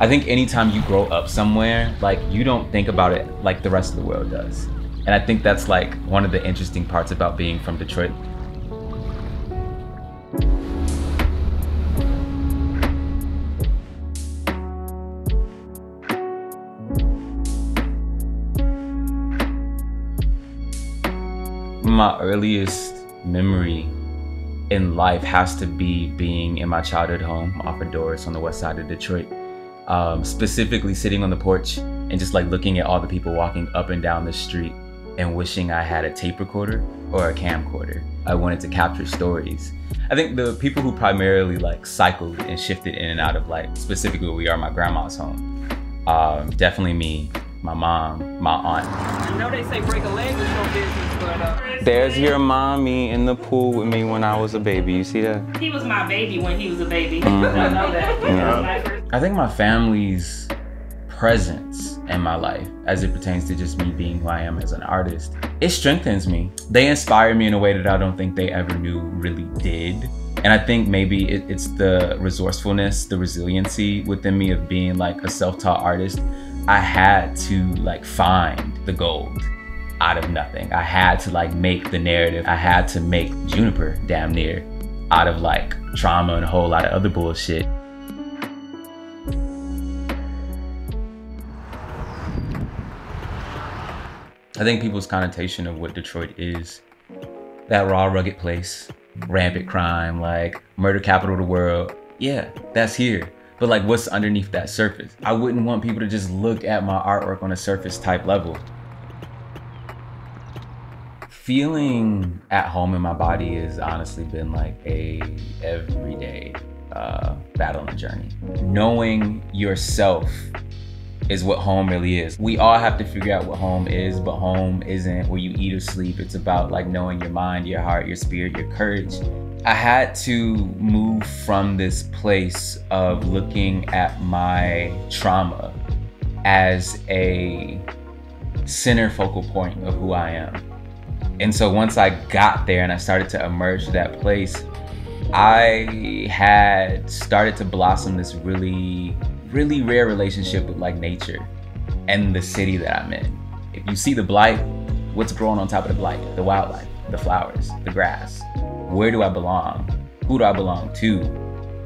I think anytime you grow up somewhere, like you don't think about it like the rest of the world does. And I think that's like one of the interesting parts about being from Detroit. My earliest memory in life has to be being in my childhood home off of Doris on the west side of Detroit. Specifically sitting on the porch and just like looking at all the people walking up and down the street and wishing I had a tape recorder or a camcorder. I wanted to capture stories. I think the people who primarily like cycled and shifted in and out of like specifically where we are, my grandma's home. Definitely me, my mom, my aunt. I know they say break a leg is no business, but There's your mommy in the pool with me when I was a baby. You see that? he was my baby when he was a baby. I know that. Yeah. I think my family's presence in my life, as it pertains to just me being who I am as an artist, it strengthens me. They inspire me in a way that I don't think they ever knew really did. And I think maybe it's the resourcefulness, the resiliency within me of being like a self-taught artist. I had to like find the gold out of nothing. I had to like make the narrative. I had to make Juniper damn near out of like trauma and a whole lot of other bullshit. I think people's connotation of what Detroit is, that raw, rugged place, rampant crime, like murder capital of the world. Yeah, that's here. But like what's underneath that surface? I wouldn't want people to just look at my artwork on a surface type level. Feeling at home in my body has honestly been like a everyday battle and journey. Knowing yourself is what home really is. We all have to figure out what home is, but home isn't where you eat or sleep. It's about like knowing your mind, your heart, your spirit, your courage. I had to move from this place of looking at my trauma as a center focal point of who I am. And so once I got there and I started to emerge to that place, I had started to blossom this really rare relationship with like nature and the city that I'm in. If you see the blight, what's growing on top of the blight? The wildlife, the flowers, the grass. Where do I belong? Who do I belong to?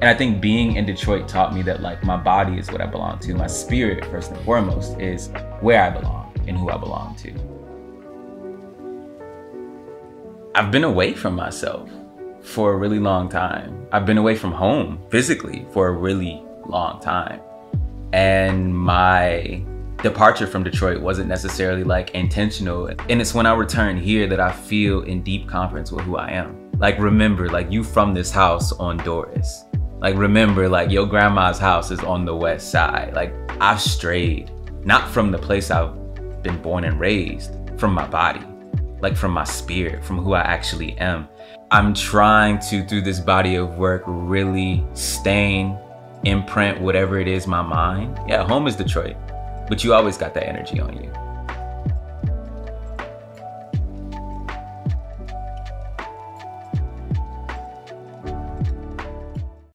And I think being in Detroit taught me that like my body is what I belong to. My spirit, first and foremost, is where I belong and who I belong to. I've been away from myself for a really long time. I've been away from home physically for a really long time. And my departure from Detroit wasn't necessarily like intentional. And it's when I return here that I feel in deep conference with who I am. Like remember, like you from this house on Doris. Like remember, like your grandma's house is on the west side. Like I've strayed, not from the place I've been born and raised, from my body, like from my spirit, from who I actually am. I'm trying to, through this body of work, really stain, imprint whatever it is my mind. Yeah, home is Detroit, but you always got that energy on you.